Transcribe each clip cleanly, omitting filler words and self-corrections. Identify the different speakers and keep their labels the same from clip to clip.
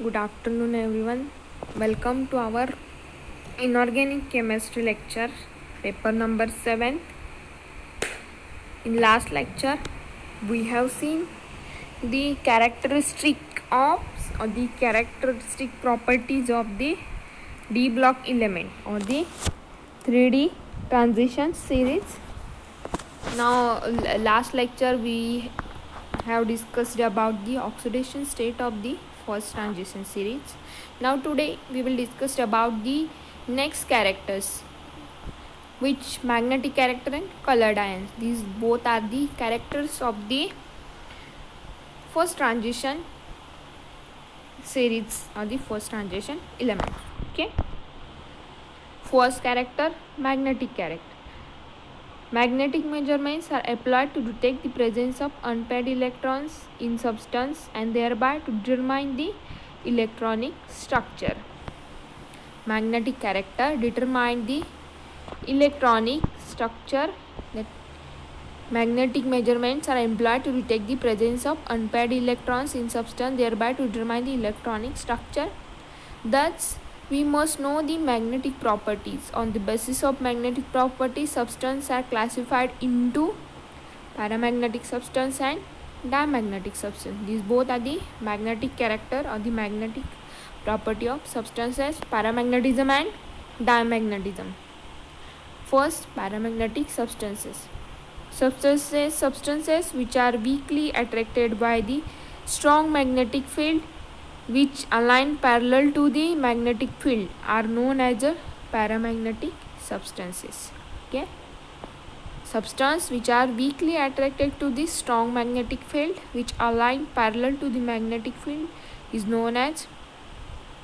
Speaker 1: Good afternoon, everyone. Welcome to our inorganic chemistry lecture, paper number 7. In last lecture, we have seen the characteristic properties of the D block element or the 3D transition series. Now, last lecture we have discussed about the oxidation state of the first transition series. Now today we will discuss about the next characters, which magnetic character and colored ions. These both are the characters of the first transition series or the first transition element. Okay. First character, magnetic character. Magnetic measurements are applied to detect the presence of unpaired electrons in substance and thereby to determine the electronic structure. Magnetic character determine the electronic structure. That magnetic measurements are employed to detect the presence of unpaired electrons in substance, thereby to determine the electronic structure. Thus, we must know the magnetic properties. On the basis of magnetic properties, substances are classified into paramagnetic substance and diamagnetic substance. These both are the magnetic character or the magnetic property of substances, paramagnetism and diamagnetism. First, paramagnetic substances. Substances which are weakly attracted by the strong magnetic field which align parallel to the magnetic field are known as paramagnetic substances. Okay. Substances which are weakly attracted to the strong magnetic field which align parallel to the magnetic field is known as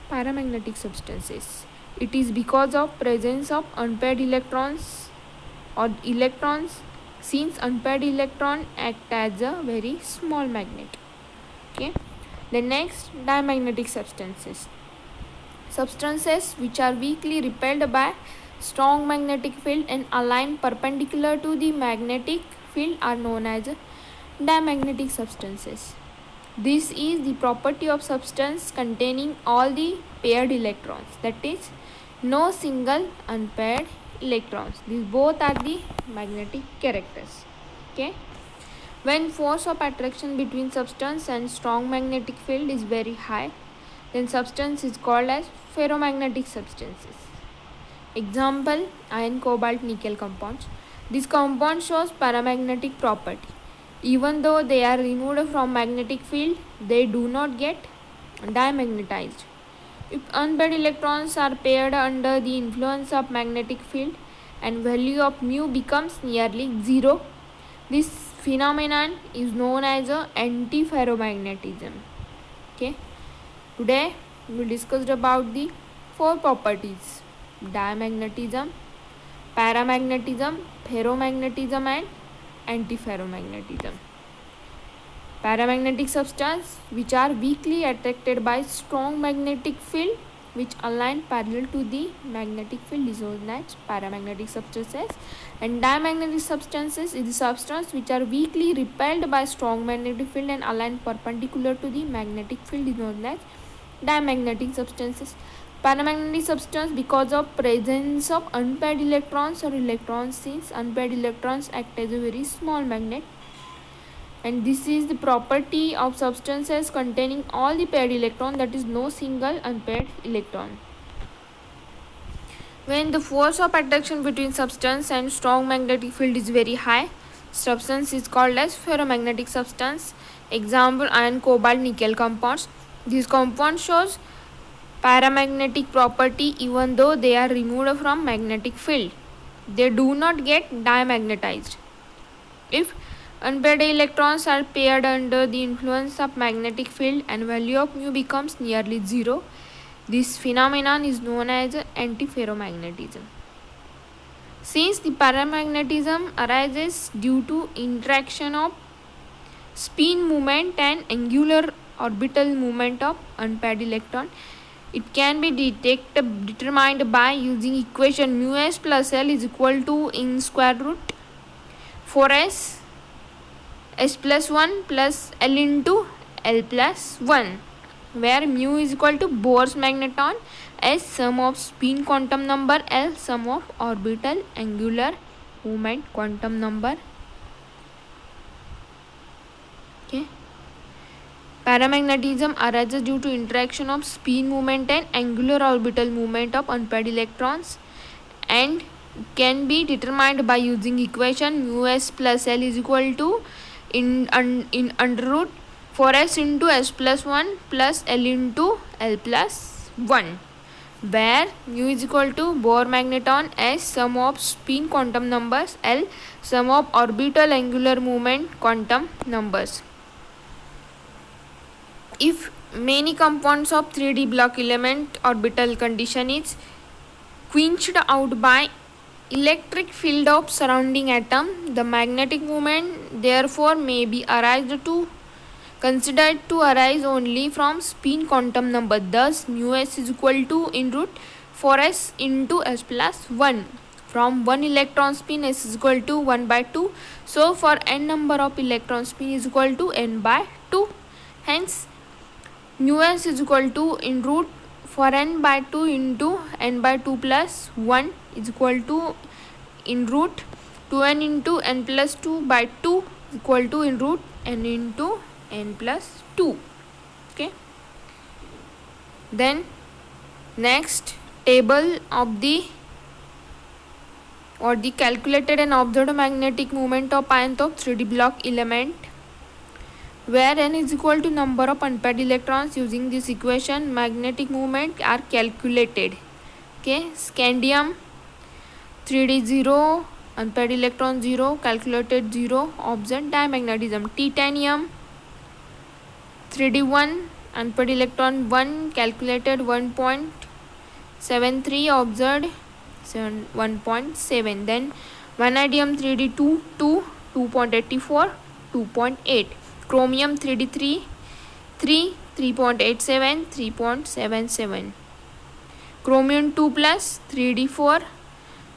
Speaker 1: paramagnetic substances. It is because of presence of unpaired electrons or electrons, since unpaired electron act as a very small magnet. Okay. The next, diamagnetic substances. Substances which are weakly repelled by strong magnetic field and align perpendicular to the magnetic field are known as diamagnetic substances. This is the property of substance containing all the paired electrons, that is, no single unpaired electrons. These both are the magnetic characters. Okay. When force of attraction between substance and strong magnetic field is very high, then substance is called as ferromagnetic substances. Example, iron, cobalt, nickel compounds. This compound shows paramagnetic property. Even though they are removed from magnetic field, they do not get dimagnetized. If unpaired electrons are paired under the influence of magnetic field and value of mu becomes nearly zero, this phenomenon is known as antiferromagnetism. Okay. Today we will discuss about the four properties: diamagnetism, paramagnetism, ferromagnetism and antiferromagnetism. Paramagnetic substances which are weakly attracted by strong magnetic field which align parallel to the magnetic field is known as paramagnetic substances, and diamagnetic substances is the substance which are weakly repelled by strong magnetic field and align perpendicular to the magnetic field is known as diamagnetic substances. Paramagnetic substance because of presence of unpaired electrons or electrons, since unpaired electrons act as a very small magnet, and this is the property of substances containing all the paired electron, that is, no single unpaired electron. When the force of attraction between substance and strong magnetic field is very high, substance is called as ferromagnetic substance. Example, iron, cobalt, nickel compounds. This compound shows paramagnetic property even though they are removed from magnetic field. They do not get dimagnetized. If unpaired electrons are paired under the influence of magnetic field and value of mu becomes nearly zero, this phenomenon is known as antiferromagnetism. Since the paramagnetism arises due to interaction of spin movement and angular orbital movement of unpaired electron, it can be determined by using equation mu s plus L is equal to in square root 4s s plus 1 plus L into L plus 1, where mu is equal to Bohr's magneton, S sum of spin quantum number, L sum of orbital angular moment quantum number. Okay. Paramagnetism arises due to interaction of spin moment and angular orbital movement of unpaired electrons and can be determined by using equation mu s plus L is equal to in under root 4s into s plus 1 plus L into L plus 1, where mu is equal to Bohr magneton, S sum of spin quantum numbers, L sum of orbital angular movement quantum numbers. If many compounds of 3D block element orbital condition is quenched out by electric field of surrounding atom, the magnetic moment therefore may be considered to arise only from spin quantum number. Thus mu s is equal to in root 4s into s plus 1. From 1 electron spin, s is equal to 1 by 2. So for n number of electron spin is equal to n by 2. Hence mu s is equal to in root for n by 2 into n by 2 plus 1 is equal to in root 2n into n plus 2 by 2 is equal to in root n into n plus 2. Okay. Then next table of the calculated and observed magnetic moment of ions of 3D block element, where n is equal to number of unpaired electrons. Using this equation, magnetic moment are calculated. Okay, scandium 3D 0, unpaired electron 0, calculated 0, observed diamagnetism. Titanium 3D 1, unpaired electron 1, calculated 1.73, observed 1.7. Then vanadium 3D 2, 2.84, 2.8. Chromium 3D 3, 3.87, 3.77. Chromium 2 plus 3D 4,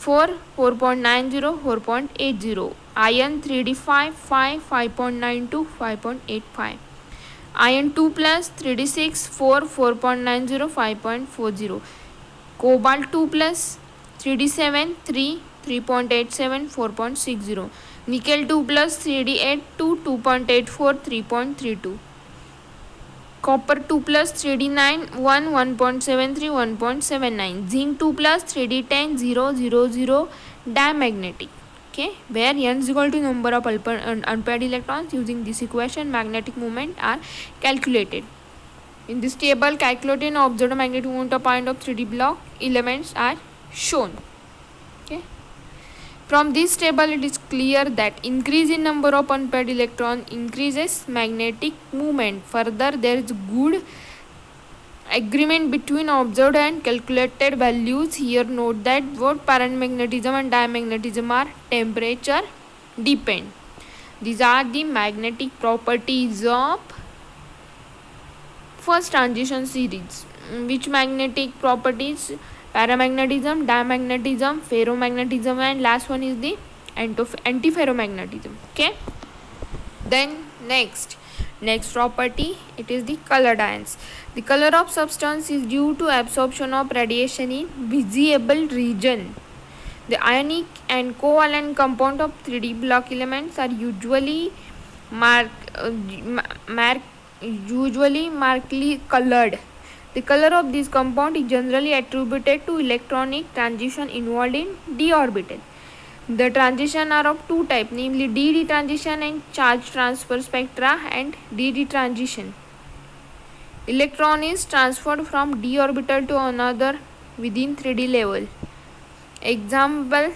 Speaker 1: 4.90, 4.80. Iron 3D 5, 5.92, 5.85. Iron 2 plus 3D 6, 4.90, 5.40. Cobalt 2 plus 3D 7, 3.87, 4.60. Nickel 2 plus 3D 8, 2.84, 3.32. Copper 2 plus 3D 9, 1.73, 1.79. Zinc 2 plus 3D 10, 0.00. Diamagnetic. Okay, where n is equal to number of unpaired electrons. Using this equation, magnetic moment are calculated. In this table, calculated and observed magnetic moment of ions of 3D block elements are shown. Okay. From this table, it is clear that increase in number of unpaired electron increases magnetic moment. Further, there is good agreement between observed and calculated values. Here note that both paramagnetism and diamagnetism are temperature dependent. These are the magnetic properties of first transition series. Which magnetic properties? Paramagnetism, diamagnetism, ferromagnetism, and last one is the antiferromagnetism. Okay. Then next property, it is the colored ions. The color of substance is due to absorption of radiation in visible region. The ionic and covalent compound of 3D block elements are usually markedly colored. The color of this compound is generally attributed to electronic transition involved in d orbital. The transition are of two types, namely d-d transition and charge transfer spectra. And d-d transition, electron is transferred from d orbital to another within 3D level. Example,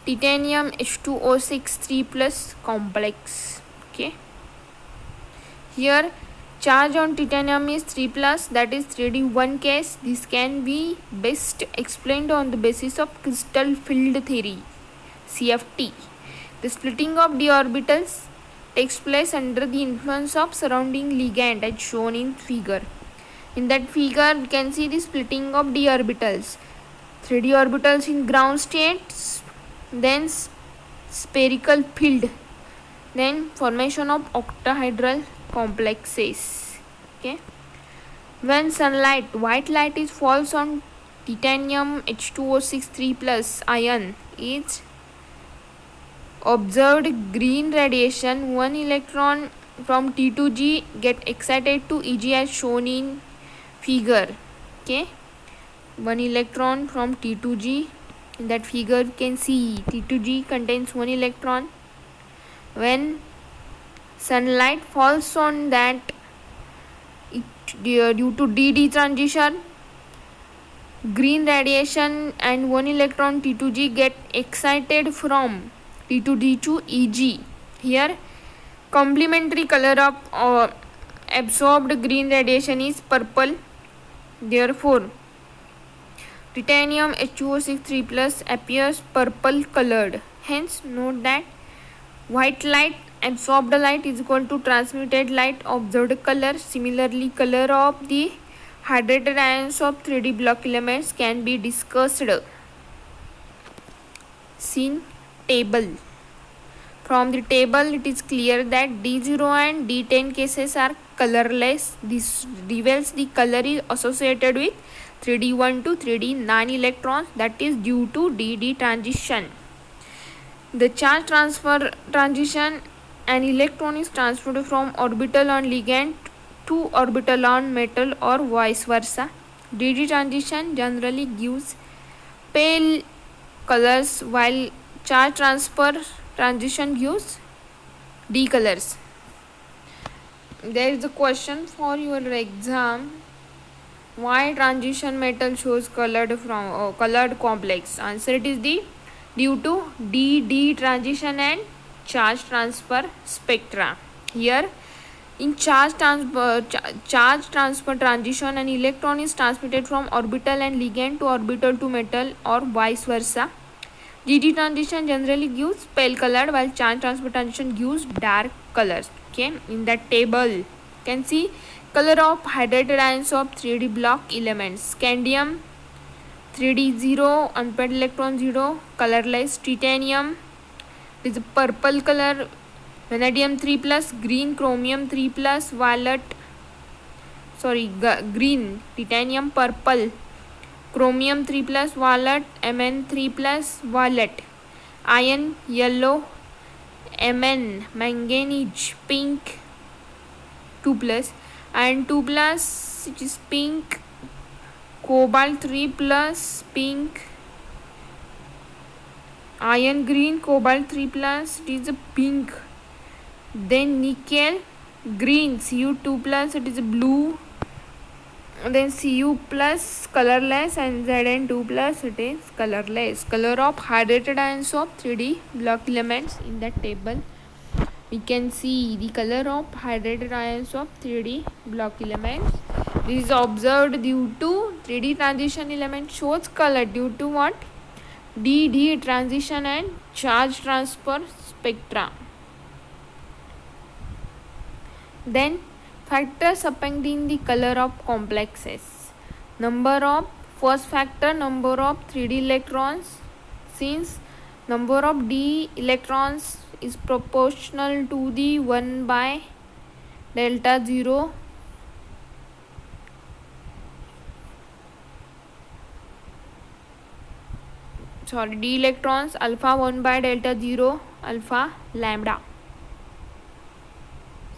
Speaker 1: titanium H2O6 3 plus complex. Okay. Here charge on titanium is 3 plus, that is 3D 1 case. This can be best explained on the basis of crystal field theory, CFT. The splitting of d orbitals takes place under the influence of surrounding ligand as shown in figure. In that figure, you can see the splitting of d orbitals. 3D orbitals in ground states, then spherical field, then formation of octahedral complexes. Okay. When sunlight, white light is falls on titanium H2O6 3 plus ion is observed green radiation. One electron from T to G get excited to Eg as shown in figure. Okay, one electron from T to G. In that figure you can see T to G contains one electron. When sunlight falls on that, due to DD transition, green radiation and one electron T to G get excited from T to D to Eg. Here complementary color of absorbed green radiation is purple. Therefore titanium H2O6 3 plus appears purple colored. Hence note that white light, absorbed light is equal to transmitted light, observed color. Similarly, color of the hydrated ions of 3D block elements can be discussed. Seen table. From the table it is clear that D0 and D10 cases are colorless. This reveals the color is associated with 3D1 to 3D9 electrons, that is due to DD transition. The charge transfer transition, an electron is transferred from orbital on ligand to orbital on metal or vice versa. DD transition generally gives pale colors while charge transfer transition gives D colors. There is a question for your exam. Why transition metal shows colored complex? Answer, it is the due to DD transition and charge transfer spectra. Here in charge transfer transition, an electron is transmitted from orbital and ligand to orbital to metal or vice versa. DD transition generally gives pale colored while charge transfer transition gives dark colors. Okay, in that table you can see color of hydrated ions of 3D block elements. Scandium 3D 0, unpaired electron 0, colorless. Titanium is purple color. Vanadium 3 plus, green. Chromium 3 plus, violet. Green. Titanium purple. Chromium 3 plus, violet. Mn 3 plus, violet. Iron yellow. Mn manganese pink 2 plus. Iron 2 plus, it is pink. Cobalt 3 plus, pink. Iron green. Cobalt 3 plus, it is a pink. Then nickel green, Cu 2 plus, it is a blue. Then Cu plus colorless and Zn 2 plus, it is colorless. Color of hydrated ions of 3D block elements. In that table we can see the color of hydrated ions of 3D block elements. This is observed due to 3D transition element shows color due to what? DD transition and charge transfer spectra. Then factors affecting the color of complexes. Number of, first factor, number of 3D electrons. Since number of D electrons is proportional to the 1 by delta 0, D electrons alpha 1 by delta 0 alpha lambda.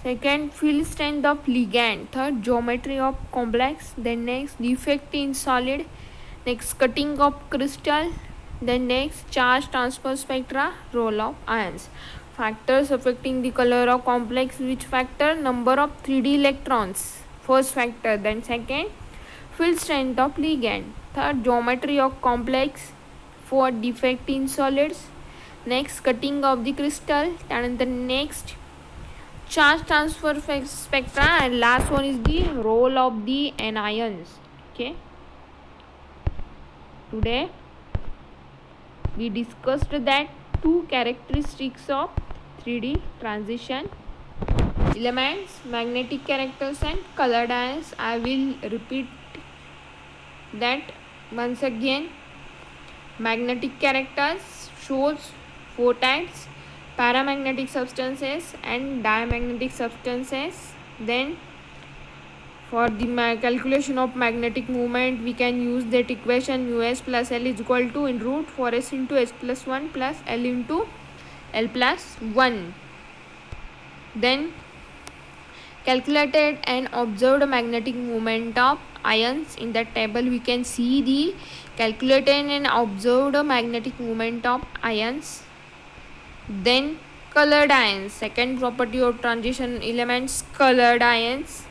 Speaker 1: Second, field strength of ligand. Third, geometry of complex. Then next, defect in solid. Next, cutting of crystal. Then next, charge transfer spectra, role of ions. Factors affecting the color of complex. Which factor? Number of 3D electrons, first factor. Then second, field strength of ligand. Third, geometry of complex. Fourth, defect in solids. Next, cutting of the crystal. And the next, charge transfer spectra, and last one is the role of the anions. Okay, today we discussed that two characteristics of 3D transition elements, magnetic characters and colored ions. I will repeat that once again. Magnetic characters shows four types: paramagnetic substances and diamagnetic substances. Then for the calculation of magnetic moment, we can use that equation us plus L is equal to in root 4s into s plus 1 plus L into L plus 1. Then calculated and observed magnetic moment of ions. In that table we can see the calculated and observed magnetic moment of ions. Then colored ions, second property of transition elements, colored ions.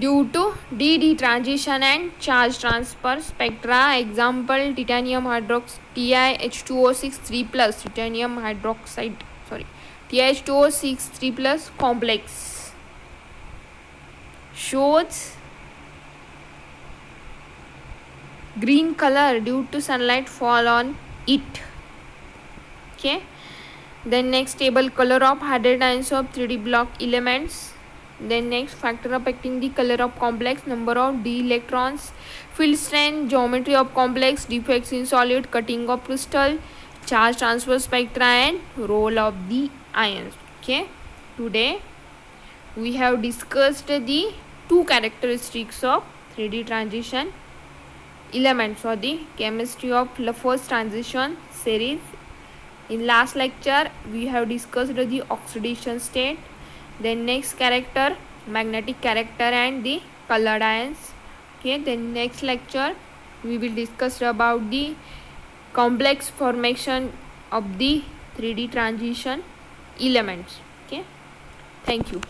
Speaker 1: Due to d transition and charge transfer spectra, example titanium hydroxide TiH2O6 3+ titanium hydroxide TiH2O6 3+ complex shows green color due to sunlight fall on it. Okay. Then next table, color of hydrogen ions of 3D block elements. Then next, factor affecting the color of complex, number of d electrons, field strength, geometry of complex, defects in solid, cutting of crystal, charge transfer spectra and role of the ions. Okay, today we have discussed the two characteristics of 3D transition elements or the chemistry of Laforge transition series. In last lecture we have discussed the oxidation state, then next character, magnetic character and the colored ions. Okay, then next lecture we will discuss about the complex formation of the 3D transition elements. Okay, thank you.